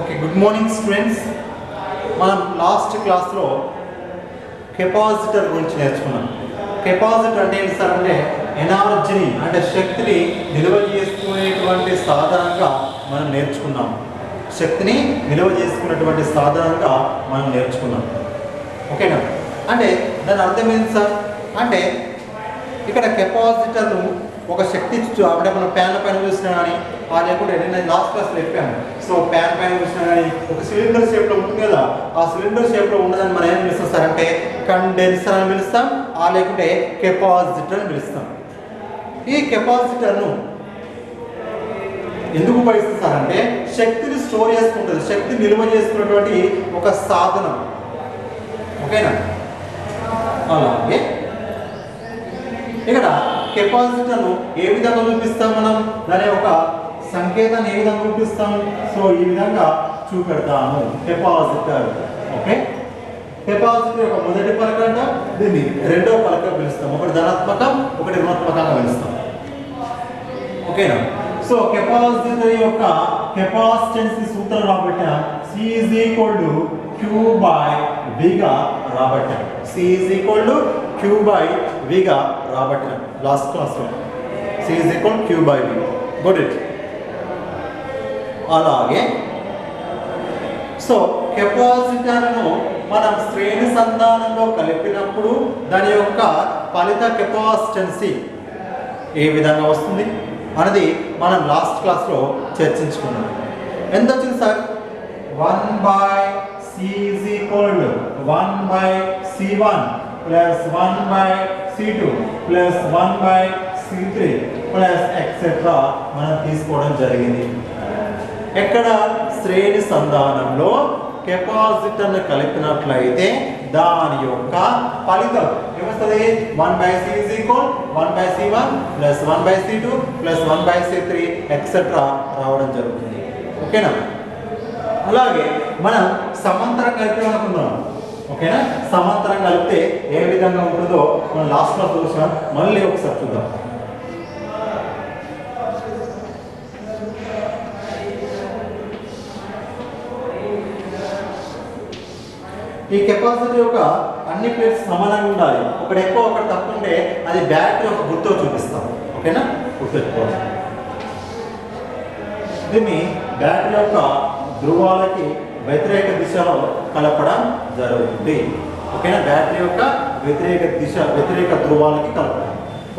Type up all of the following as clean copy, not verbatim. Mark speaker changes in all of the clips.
Speaker 1: Okay, good morning students. మనం last క్లాస్లో capacitor గురించి నేర్చుకున్నాం. కెపాసిటర్ అంటే ఏంటి సార్ అంటే ఎనర్జీని అంటే శక్తిని నిల్వ చేసుకునేటువంటి సాధనంగా మనం నేర్చుకున్నాం. శక్తిని నిల్వ చేసుకునేటువంటి సాధనంగా మనం నేర్చుకున్నాం. ఓకేనా? అంటే దాని అర్థం ఏంటి సార్ అంటే ఇక్కడ కెపాసిటర్ను ఒక శక్తి అంటే మనం ఫ్యాన్ల పైన చూసినా కానీ లేకుంటే నేను లాస్ట్ క్లాస్లో చెప్పాను. సో ఫ్యాన్ పైన చూసినా కానీ ఒక సిలిండర్ షేప్లో ఉంటుంది కదా, ఆ సిలిండర్ షేప్లో ఉన్నదని మనం ఏం పిలుస్తాం సార్ అంటే కండెన్సర్ అని పిలుస్తాం, లేకుంటే కెపాసిటర్ అని పిలుస్తాం. ఈ కెపాసిటర్ను ఎందుకు ఉపయోగిస్తాం సార్ అంటే శక్తిని స్టోర్ చేసుకుంటుంది, శక్తిని నిల్వ చేసుకున్నటువంటి ఒక సాధనం. ఓకేనా? అలాగే ఇక్కడ కెపాసిటర్ను ఏ విధంగా చూపిస్తాం, మనం దాని యొక్క సంకేతాన్ని ఏ విధంగా చూపిస్తాం? సో ఈ విధంగా చూపెడతాము కెపాసిటర్. ఓకే, కెపాసిటర్ యొక్క మొదటి పలకంట దీన్ని రెండవ పలక పిలుస్తాం. ఒకటి ధనాత్మకం, ఒకటి రుణాత్మకంగా పిలుస్తాం. ఓకేనా? సో కెపాసిటర్ యొక్క కెపాసిటెన్స్ సూత్రం రాబట్టాం. C = Q/V గా రాబట్టాం. C = Q/V గా రాబట్టాం లాస్ట్ క్లాస్లో. C = Q/V. Good it. అలాగే సో కెపాసిటర్ను మనం శ్రేణి సంధానంలో కలిపినప్పుడు దాని యొక్క ఫలిత కెపాసిటెన్సీ ఏ విధంగా వస్తుంది అనేది మనం లాస్ట్ క్లాస్లో చర్చించుకున్నాం. ఎంత వచ్చింది sir? 1/C = 1/C1 + 1/C2 + 1/C3 etcetera మనం తీసుకోవడం జరిగింది. ఎక్కడ శ్రేణి సంధానంలో కెపాసిటర్ను కలిపినట్లయితే దాని యొక్క ఫలితం ఏమొస్తుంది? 1/C = 1/C1 + 1/C2 + 1/C3 etcetera రావడం జరుగుతుంది. ఓకేనా? అలాగే మనం సమాంతరం కలిపామనుకుందాం. ఓకేనా? సమాంతరం కలిపితే ఏ విధంగా ఉంటుందో మనం లాస్ట్లో చూసాం. మళ్ళీ ఒకసారి చూద్దాం. ఈ కెపాసిటర్ యొక్క అన్ని ప్లేట్స్ సమానంగా ఉండాలి. ఒకటి ఎక్కువ ఒకటి తక్కువ ఉంటే అది బ్యాటరీ యొక్క గుర్తు చూపిస్తాం. ఓకేనా? గుర్తుపెట్టుకోవాలి. దీన్ని బ్యాటరీ యొక్క ధ్రువాలకి వ్యతిరేక దిశలో కలపడం జరుగుతుంది. ఓకేనా? బ్యాటరీ యొక్క వ్యతిరేక ధ్రువాలకి కలపడం.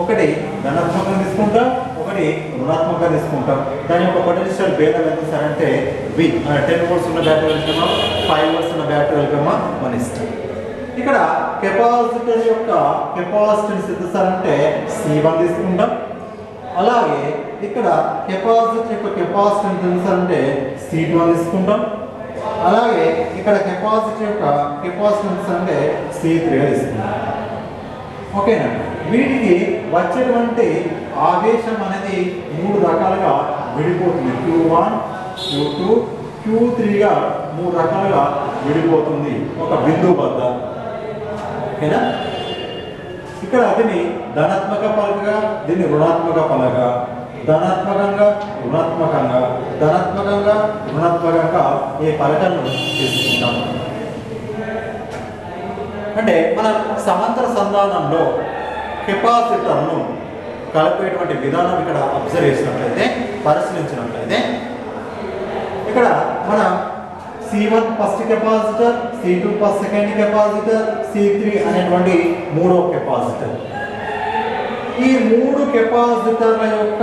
Speaker 1: ఒకటి ధనాత్మకంగా తీసుకుంటాం, ఒకటి రుణాత్మకంగా తీసుకుంటాం. దాని యొక్క పొటెన్షియల్ భేదం ఎంత సార్ అంటే V. 10 volts ఉన్న బ్యాటరీ కలిపామా, 5 volts ఉన్న బ్యాటరీ కలిపామా మన ఇష్టం. ఇక్కడ కెపాసిటర్ యొక్క కెపాసిటెన్స్ ఎంత సార్ అంటే C1 తీసుకుంటాం. అలాగే ఇక్కడ కెపాసిటర్ యొక్క కెపాసిటెన్స్ ఎంత సార్ అంటే C2 తీసుకుంటాం. అలాగే ఇక్కడ కెపాసిటర్ యొక్క కెపాసిటెన్స్ అంటే C3 తీసుకుంటాం. ఓకేనా? వీటికి వచ్చేటువంటి ఆవేశం అనేది 3 రకాలుగా విడిపోతుంది. Q1, Q2, Q3గా 3 రకాలుగా విడిపోతుంది ఒక బిందువు వద్ద. ఓకేనా? ఇక్కడ దీన్ని ధనాత్మక పలకగా, దీన్ని రుణాత్మక పలకగా, ధనాత్మకంగా రుణాత్మకంగా, ధనాత్మకంగా రుణాత్మకంగా ఈ పలకలను తీసుకుంటాం. అంటే మనం సమాంతర సంధానంలో కెపాసిటర్ను కలిపేటువంటి విధానం ఇక్కడ అబ్జర్వ్ చేసినట్లయితే, పరిశీలించినట్లయితే ఇక్కడ మనం C1 first capacitor, C2 second capacitor, C3 అనేటువంటి మూడో కెపాసిటర్. ఈ 3 కెపాసిటర్ల యొక్క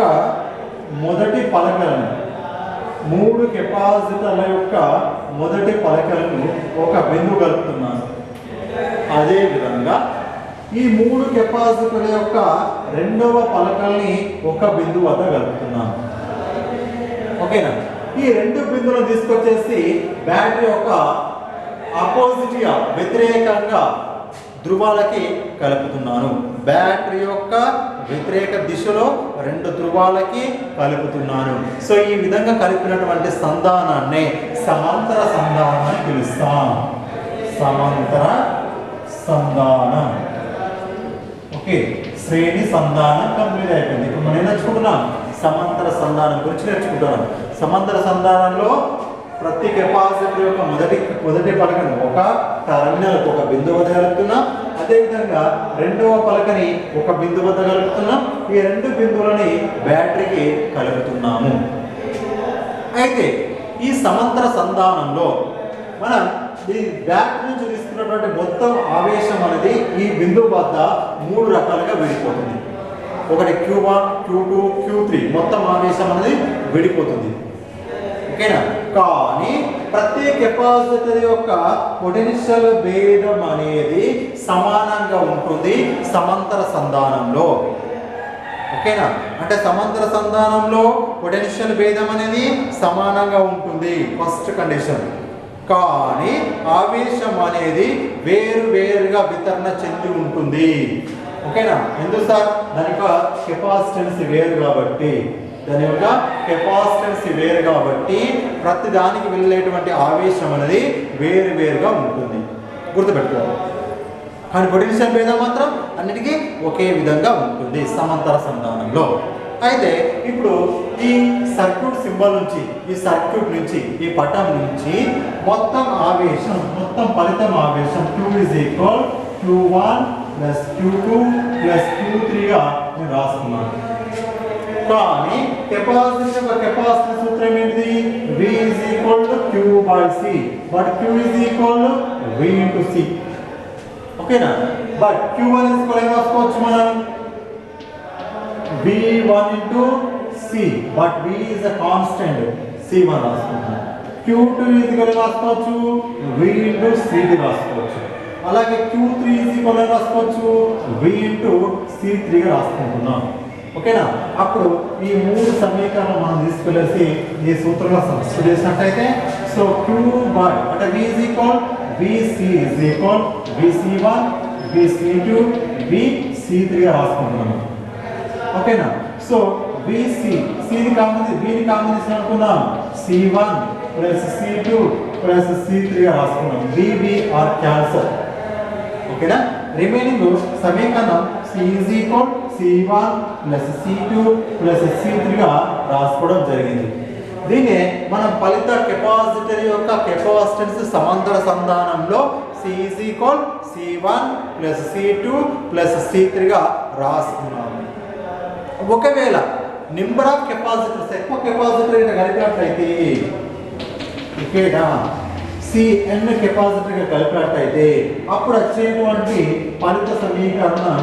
Speaker 1: మొదటి పలకలను 3 కెపాసిటర్ల యొక్క మొదటి పలకలను ఒక బిందువు కలుపుతున్నాను. అదేవిధంగా ఈ 3 కెపాసిటర్ల యొక్క రెండవ పలకల్ని ఒక బిందువు వద్ద కలుపుతున్నాను. ఓకేనా? ఈ 2 బిందువులను తీసుకొచ్చేసి బ్యాటరీ యొక్క ఆపోజిట్గా వ్యతిరేకంగా ధ్రువాలకి కలుపుతున్నాను. బ్యాటరీ యొక్క వ్యతిరేక దిశలో 2 ధ్రువాలకి కలుపుతున్నాను. సో ఈ విధంగా కలిపినటువంటి సంధానాన్ని సమాంతర సంధానం అని పిలుస్తాం. సమాంతర సంధానం. ఓకే, శ్రేణి సంధానం కంప్లీట్ అయిపోయింది. ఇప్పుడు మనం నేర్చుకుంటున్నాం సమాంతర సంధానం గురించి నేర్చుకుంటున్నాం. సమాంతర సంధానంలో ప్రతి కెపాసిటర్ యొక్క మొదటి పలకను ఒక టెర్మినల్ ఒక బిందువు వద్ద కలుపుతున్నాం. అదేవిధంగా రెండవ పలకని ఒక బిందువు వద్ద కలుపుతున్నాం. ఈ రెండు బిందువులని బ్యాటరీకి కలుపుతున్నాము. అయితే ఈ సమాంతర సంధానంలో మనం ఈ బ్యాటరీ నుంచి తీసుకున్నటువంటి మొత్తం ఆవేశం అనేది ఈ బిందువు వద్ద 3 రకాలుగా విడిపోతుంది. ఒకటి Q1, Q2, Q3 మొత్తం ఆవేశం అనేది విడిపోతుంది. ఓకేనా? కానీ ప్రతి కెపాసిటర్ యొక్క పొటెన్షియల్ భేదం అనేది సమానంగా ఉంటుంది సమాంతర సంధానంలో. ఓకేనా? అంటే సమాంతర సంధానంలో పొటెన్షియల్ భేదం అనేది సమానంగా ఉంటుంది ఫస్ట్ కండిషన్. కానీ ఆవేశం అనేది వేరుగా వితరణ చెంది ఉంటుంది. ఓకేనా? ఎందుకు సార్? దాని యొక్క కెపాసిటెన్స్ వేరు కాబట్టి ప్రతి దానికి వెళ్ళేటువంటి ఆవేశం అనేది వేరుగా ఉంటుంది. గుర్తుపెట్టుకోవాలి. కానీ పొటెన్షియల్ భేదం మాత్రం అన్నిటికీ ఒకే విధంగా ఉంటుంది సమాంతర సంధానంలో. అయితే ఇప్పుడు ఈ సర్క్యూట్ సింబల్ నుంచి ఈ పటం నుంచి మొత్తం ఫలితం ఆవేశం Q=Q1 + Q2 + Q3 గా నేను రాస్తున్నాను. కానీ కెపాసిటర్ సూత్రం ఏంటిది? V = Q/C, but Q = V × C. ఓకేనా? బట్ Q1 ఏం రాసుకోవచ్చు మనం? V1 × C, but V is a constant, C1 రాసుకుంటాం. Q2 రాసుకోవచ్చు, V × C3 రాసుకోవచ్చు. అలాగే Q3 రాసుకోవచ్చు, V × C3 గా రాసుకుంటున్నాం. ఓకేనా? అప్పుడు ఈ 3 సమీకరణం మనం తీసుకెళ్ళేసి ఈ సూత్రంలో సబ్స్టిట్యూట్ చేసినట్టయితే సో Q/, అంటే VC VC1 VC2 VC3 గా రాసుకుంటున్నాం. ఓకేనా? సో Vని కాంబినేషన్ అనుకున్నాం. C1 + C2 + C3 గా రాసుకున్నాం. VR cancel. ఓకేనా? రిమైనింగ్ సమీకరణం C1 + C2 + C3 గా రాసుకోవడం జరిగింది. దీన్ని మనం ఫలిత కెపాసిటర్ యొక్క కెపాసిటెన్స్ సమాంతర సంధానంలో C1 + C2 + C3 గా రాసుకున్నాము. ఒకవేళ నెంబర్ ఆఫ్ కెపాసిటర్స్ ఎక్కువ కెపాసిటర్ కలిపినట్లయితే Cn కెపాసిటర్గా కలిపినట్లయితే అప్పుడు వచ్చేటువంటి ఫలిత సమీకరణం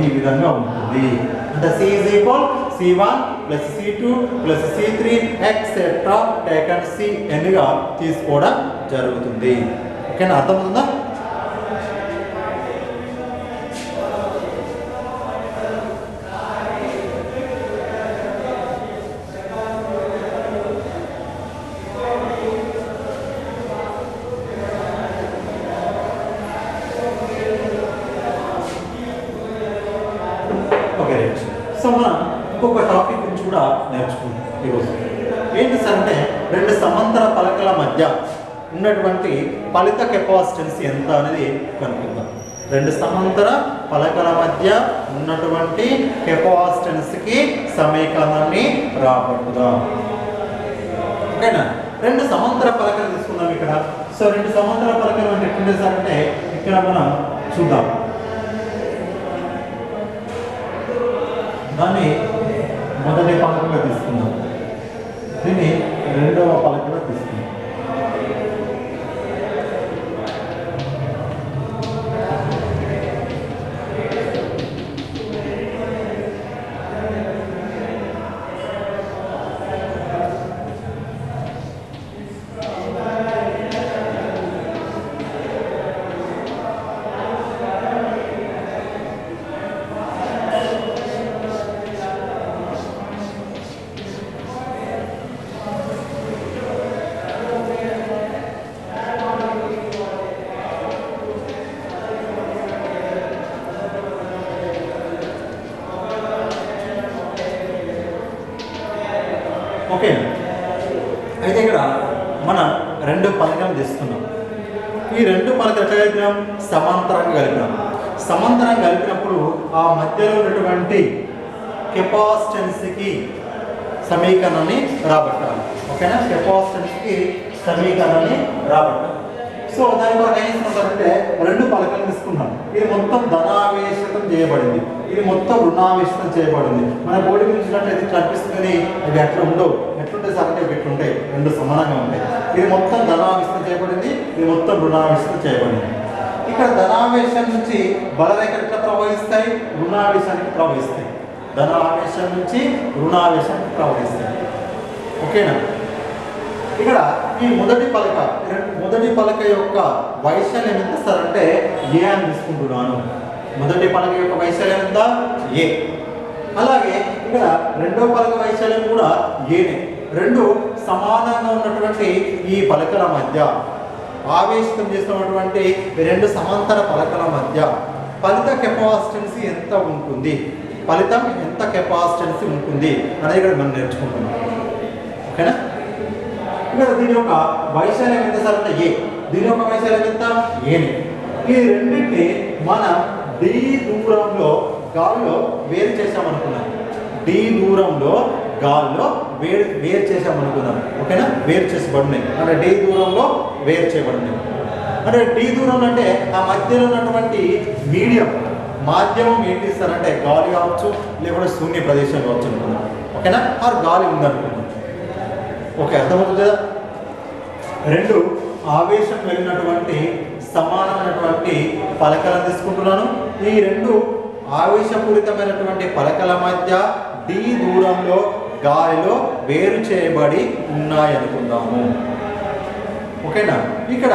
Speaker 1: ఈ విధంగా ఉంటుంది. అంటే C1 + C2 + C3 etcetera taken Cn గా తీసుకోవడం జరుగుతుంది. ఓకేనా? అర్థమవుతుందా? సో మనం ఇంకొక టాపిక్ గురించి కూడా నేర్చుకుంటాం ఈరోజు. ఏంటి సార్ అంటే రెండు సమాంతర పలకల మధ్య ఉన్నటువంటి ఫలిత కెపాసిటెన్స్ ఎంత అనేది కనుక్కుందాం. రెండు సమాంతర పలకల మధ్య ఉన్నటువంటి కెపాసిటెన్స్కి సమీకరణాన్ని రాబట్టుదాం. ఓకేనా? రెండు సమాంతర పలకలు తీసుకుందాం ఇక్కడ. సో రెండు సమాంతర పలకలు అంటే ఎట్లుంటే సార్ అంటే ఇక్కడ మనం చూద్దాం. దాన్ని మొదటి పలకగా తీసుకుందాం, దీన్ని రెండవ పలకగా తీసుకుందాం. ఓకే, అయితే ఇక్కడ మనం రెండు పలకలు తీసుకున్నాం. ఈ రెండు పలకలు ఎట్లా కలిపినాం? సమాంతరంగా కలిపినాం. సమాంతరంగా కలిపినప్పుడు ఆ మధ్యలో ఉన్నటువంటి కెపాసిటెన్స్కి సమీకరణాన్ని రాబట్టాలి. ఓకేనా? కెపాసిటెన్స్కి సమీకరణాన్ని రాబట్టాలి. సో దాని కొరకు ఏం చేస్తున్నారంటే రెండు పలకలు తీసుకున్నాం. ఇది మొత్తం ధనావేశితం చేయబడింది, ఇది మొత్తం రుణావేశితం చేయబడింది. మన బోర్డు గురించినట్లయితే ఇట్లా అనిపిస్తుంది కానీ ఇవి అట్లా ఉండవు. ఎట్లుంటాయి సార్ అంటే ఇట్లుంటాయి, రెండు సమానంగా ఉంటాయి. ఇది మొత్తం ధనావేశితం చేయబడింది, ఇది మొత్తం రుణావేశితం చేయబడింది. ఇక్కడ ధనావేశం నుంచి బలరేఖలు ఎట్లా ప్రవహిస్తాయి, రుణావేశానికి ప్రవహిస్తాయి. ధనావేశం నుంచి రుణావేశానికి ప్రవహిస్తాయి. ఓకేనా? ఇక్కడ ఈ మొదటి పలక యొక్క వైశాల్యం ఎంత సార్ అంటే ఏ అని తీసుకుంటున్నాను. మొదటి పలక యొక్క వైశాల్యం ఎంత? ఏ. అలాగే ఇక్కడ రెండో పలక వైశాల్యం కూడా ఏనే. రెండు సమానంగా ఉన్నటువంటి ఈ పలకల మధ్య ఆవేశితం చేసినటువంటి రెండు సమాంతర పలకల మధ్య ఫలిత కెపాసిటెన్సీ ఎంత ఉంటుంది, ఫలితం ఎంత కెపాసిటెన్సీ ఉంటుంది అనేది ఇక్కడ మనం నేర్చుకుంటున్నాం. ఓకేనా? ఇక్కడ దీని యొక్క వైశాల్యం ఎంత సార్ అంటే ఏ, దీని యొక్క వైశాల్యం ఎంత? ఏని. ఈ రెండింటిని మనం డి దూరంలో గాల్లో వేరు చేసామనుకున్నాం. డి దూరంలో గాల్లో వేరు చేసామనుకున్నాం. ఓకేనా? వేరు చేసబడినాయి అంటే డి దూరంలో వేరు చేయబడినాయి. అంటే డి దూరం అంటే ఆ మధ్యలో ఉన్నటువంటి మీడియం మాధ్యమం ఏంటి సార్ అంటే గాలి కావచ్చు, లేకపోతే శూన్య ప్రదేశం కావచ్చు అనుకున్నాం. ఓకేనా? ఆ గాలి ఉందనుకున్నాం. ఓకే, అర్థమవుతుంది కదా? రెండు ఆవేశం వెళ్ళినటువంటి సమానమైనటువంటి పలకలను తీసుకుంటున్నాను. ఈ రెండు ఆవేశపూరితమైనటువంటి పలకల మధ్య డి దూరంలో గాలిలో వేరు చేయబడి ఉన్నాయనుకుందాము. ఓకేనా? ఇక్కడ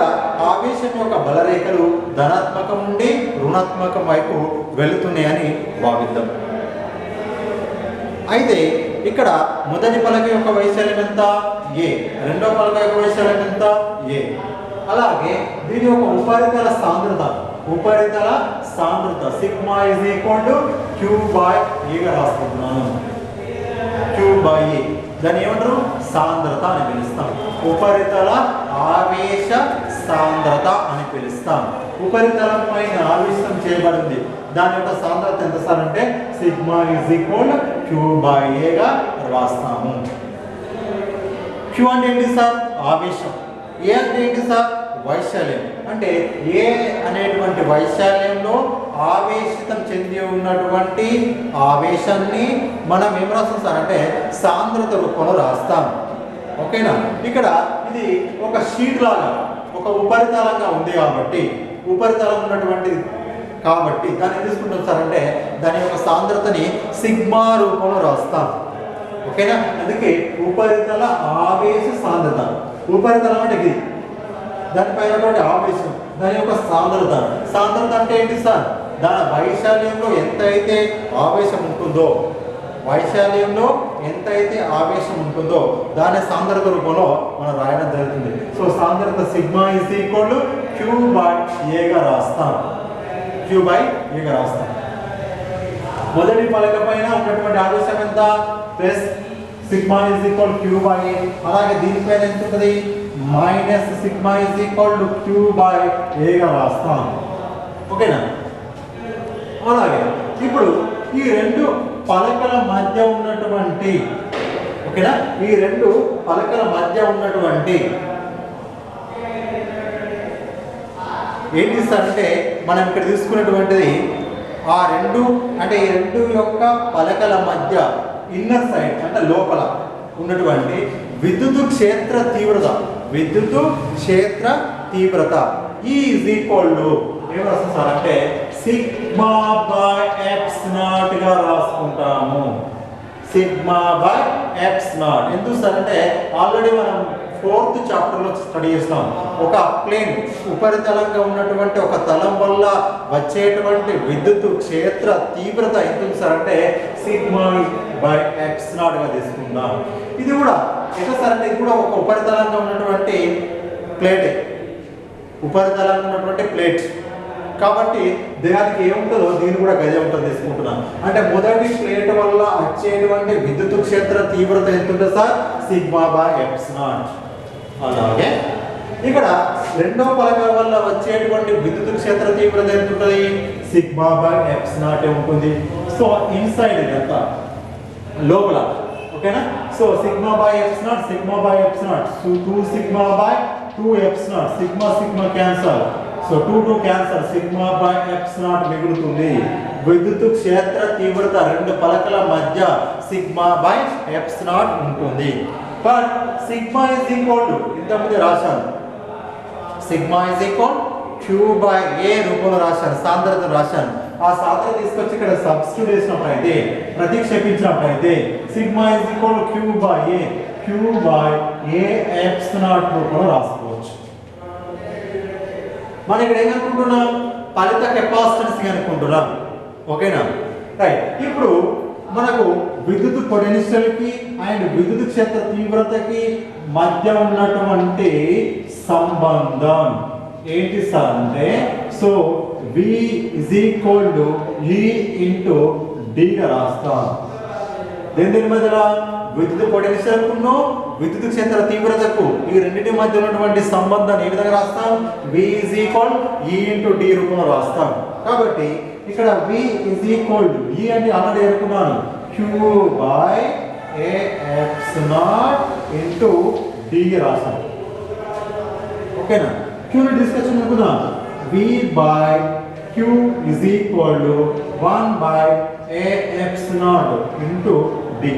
Speaker 1: ఆవేశం యొక్క బలరేఖలు ధనాత్మకం నుండి రుణాత్మకం వైపు వెళుతున్నాయని భావిద్దాం. అయితే ఇక్కడ మొదటి పలక యొక్క వైశాల్యం ఎంత? ఏ. రెండో పలక యొక్క వైశాల్యం ఎంత? ఏ. అలాగే దీని యొక్క ఉపరితల సాంద్రత sigma is equal to Q by ఏగా రాసుకుంటున్నాను. క్యూ బై ఏ, దాన్ని ఏమంటారు? సాంద్రత అని పిలుస్తాం. ఉపరితల ఆవేశ సాంద్రత అని పిలుస్తాం. ఉపరితలం పైన ఆవేశం చేయబడింది, దాని యొక్క సాంద్రత ఎంత సార్ అంటే sigma is equal Q by ఏగా రాస్తాము. క్యూ అంటే ఏంటి సార్? ఆవేశం. ఏ అంటే ఏంటి సార్? వైశాల్యం. అంటే ఏ అనేటువంటి వైశాల్యంలో ఆవేశితం చెంది ఉన్నటువంటి ఆవేశాన్ని మనం ఏం రాస్తాం సార్ అంటే సాంద్రత రూపంలో రాస్తాం. ఓకేనా? ఇక్కడ ఇది ఒక షీట్ లాగా ఒక ఉపరితలంగా ఉంది కాబట్టి, ఉపరితలం ఉన్నటువంటిది కాబట్టి దాన్ని తీసుకుంటాం సార్ అంటే దాని యొక్క సాంద్రతని సిగ్మా రూపంలో రాస్తాం. ఓకేనా? అందుకే ఉపరితల ఆవేశ సాంద్రత. ఉపరితలం అంటే ఇది, దానిపైన ఆవేశం, దాని యొక్క సాంద్రత అంటే ఏంటి సార్? దాని వైశాల్యంలో ఎంతైతే ఆవేశం ఉంటుందో, దాని సాంద్రత రూపంలో మనం రాయడం జరుగుతుంది. సో సాంద్రత sigma is equal to Q by ఏగా రాస్తాం. మొదటి పలక పైన ఉన్నటువంటి ఆవేశం ఎంత? Plus sigma is equal Q by A. అలాగే దీనిపైన ఎంత ఉంటుంది? Minus sigma is equal to Q by ఏగా రాస్తాం. ఓకేనా? అలాగే ఇప్పుడు ఈ రెండు పలకల మధ్య ఉన్నటువంటి ఓకేనా ఈ రెండు పలకల మధ్య ఉన్నటువంటి ఏంటి సార్ అంటే మనం ఇక్కడ తీసుకున్నటువంటిది ఆ రెండు అంటే ఈ రెండు యొక్క పలకల మధ్య ఇన్నర్ సైడ్ అంటే లోపల ఉన్నటువంటి విద్యుత్ క్షేత్ర తీవ్రత ఈజ్ ఈక్వల్ టు ఏం రాస్తాం సార్ అంటే సిగ్మా బై ఎప్స్ నాట్ గా రాసుకుంటాము. Sigma by eps naught. ఎందుకు సార్ అంటే ఆల్రెడీ మనం 4th చాప్టర్లో స్టడీ చేస్తాం. ఒక ప్లేన్ ఉపరితలంగా ఉన్నటువంటి ఒక తలం వల్ల వచ్చేటువంటి విద్యుత్ క్షేత్ర తీవ్రత ఎందుకు సార్ అంటే సిగ్మా బై ఎప్స్ నాట్ గా తీసుకుందాం. ఇది కూడా ఎట్లా సార్ అంటే ఇది కూడా ఒక ఉపరితలంగా ఉన్నటువంటి ప్లేట్ కాబట్టి దానికి ఏముంటుందో దీని కూడా గదే ఉంటుంది తీసుకుంటున్నాను. అంటే మొదటి ప్లేట్ వల్ల వచ్చేటువంటి విద్యుత్ క్షేత్ర తీవ్రత ఎంత ఉంటుంది sir? Sigma by eps not. అలాగే ఇక్కడ రెండో పలక వల్ల వచ్చేటువంటి విద్యుత్ క్షేత్ర తీవ్రత ఎంత ఉంటుంది? సిగ్మా బై ఎప్స్ నాట్ ఉంటుంది. సో ఇన్సైడ్ ఇదంతా లోపల ఓకేనా. So sigma by eps naught, sigma by eps naught, so 2 sigma by 2 eps naught, sigma sigma cancel, so 2 cancel, sigma by eps naught మిగులుతుంది. విద్యుత్ క్షేత్ర తీవ్రత రెండు పలకల మధ్య సిగ్మా బై ఎప్స్ నాట్ ఉంటుంది. But sigma is equal to ఇంతకుముందు రాశాను, sigma is equal Q by A రూపంలో రాశాను, సాంద్రత రాశాను. ఆ సాంద్రత తీసుకొచ్చి ఇక్కడ సబ్స్టిట్యూట్ చేసినట్లయితే, ప్రతిక్షేపించినట్లయితే sigma is equal Q by A, Q by A eps naught రూపంలో రాసుకోవచ్చు. మనం ఇక్కడ ఏమనుకుంటున్నాం, ఫలిత కెపాసిటెన్స్ అనుకుంటున్నాం. ఓకేనా, రైట్. ఇప్పుడు మనకు విద్యుత్ పొటెన్షియల్ కి అండ్ విద్యుత్ క్షేత్ర తీవ్రతకి మధ్య ఉన్నటువంటి సంబంధం ఏంటి సార్ అంటే, so V is equal to E into D గా రాస్తాం. దీని మధ్యలో విద్యుత్ పొటెన్షియల్ కును విద్యుత్ క్షేత్ర తీవ్రతకు ఈ రెండింటి మధ్య ఉన్నటువంటి సంబంధాన్ని ఏ విధంగా రాస్తాం, V is equal E into D రూపంలో రాస్తాం. కాబట్టి ఇక్కడ V is equal to E అంటే ఆల్రెడీ అనుకున్నాను, Q by A eps not into D రాస్తాం. ఓకేనా, Q ని డిస్కషన్ అనుకుందాం. V by Q is equal to 1 by A eps not into D.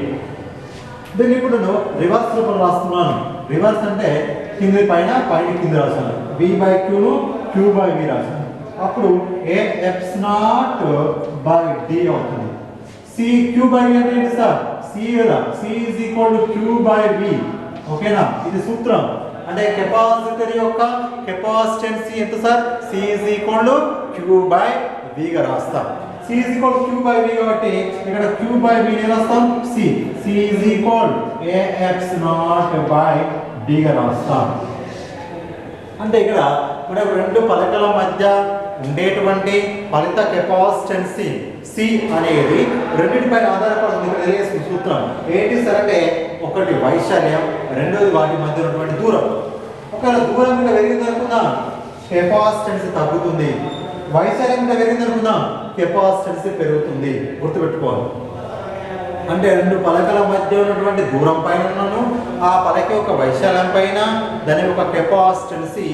Speaker 1: దీన్ని ఇప్పుడు నేను రివర్స్ రూపంలో రాస్తున్నాను. రివర్స్ అంటే కింది పైన, పైన కింద రాశాను. V by Q ను Q by V రాశాను. అప్పుడు A eps not by D అవుతుంది. C Q by V అంటే ఏంటి సార్, C కదా, C is equal to Q by V. ఓకేనా, ఇది సూత్రం. అంటే కెపాసిటర్ యొక్క కెపాసిటెన్సీ ఎంత sir, C is equal to Q by V గా రాస్తాం. C is equal to Q by V కాబట్టి ఇక్కడ Q by V ని రాస్తాం, C is equal A eps not by D గా రాస్తాం. అంటే ఇక్కడ మనం రెండు పలకల మధ్య ఉండేటువంటి ఫలిత కెపాసిటెన్సీ C అనేది రెండింటిపై ఆధారపడి తెలియజేసిన సూత్రం ఏంటి సార్ అంటే, ఒకటి వైశాల్యం, రెండోది వాటి మధ్య ఉన్నటువంటి దూరం. ఒకవేళ దూరం మీద పెరిగింది అనుకుందాం, కెపాసిటెన్సీ తగ్గుతుంది. వైశాల్యం మీద పెరిగింది అనుకుందాం, కెపాసిటెన్సీ పెరుగుతుంది. గుర్తుపెట్టుకోవాలి. అంటే రెండు పలకల మధ్య ఉన్నటువంటి దూరం పైన ఉన్నాను, ఆ పలక యొక్క వైశాల్యం పైన దాని యొక్క కెపాసిటెన్సీ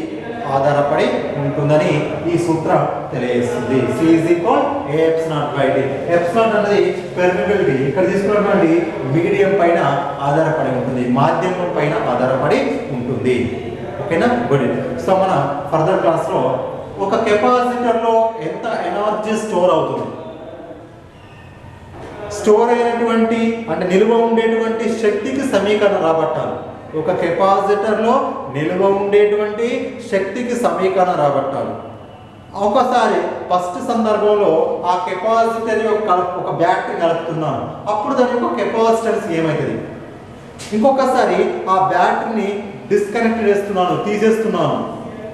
Speaker 1: ఆధారపడి ఉంటుందని ఈ సూత్రం తెలియజేస్తుంది. C is equal A eps not by D. Eps not అనేది పెర్మిబిలిటీ, ఇక్కడ తీసుకున్నటువంటి మీడియం పైన ఆధారపడి ఉంటుంది, మాధ్యమం పైన ఆధారపడి ఉంటుంది. ఓకేనా, గుడ్. సో మన ఫర్దర్ క్లాస్లో ఒక కెపాసిటర్లో ఎంత ఎనర్జీ స్టోర్ అవుతుంది, స్టోర్ అయినటువంటి అంటే నిల్వ ఉండేటువంటి శక్తికి సమీకరణ రాబట్టాలి. ఒక కెపాసిటర్లో నిల్వ ఉండేటువంటి శక్తికి సమీకరణ రాబట్టాలి. ఒకసారి ఫస్ట్ సందర్భంలో ఆ కెపాసిటర్ యొక్క ఒక బ్యాటరీ నడుపుతున్నాను, అప్పుడు దాని యొక్క కెపాసిటెన్స్ ఏమవుతుంది. ఇంకొకసారి ఆ బ్యాటరీని డిస్కనెక్ట్ చేస్తున్నాను, తీసేస్తున్నాను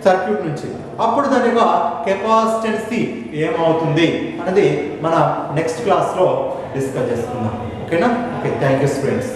Speaker 1: సర్క్యూట్ నుంచి, అప్పుడు దాని యొక్క కెపాసిటెన్సీ ఏమవుతుంది అనేది మన నెక్స్ట్ క్లాస్లో డిస్కస్ చేసుకుందాం. ఓకేనా, ఓకే, థ్యాంక్ యూ స్టూడెంట్స్.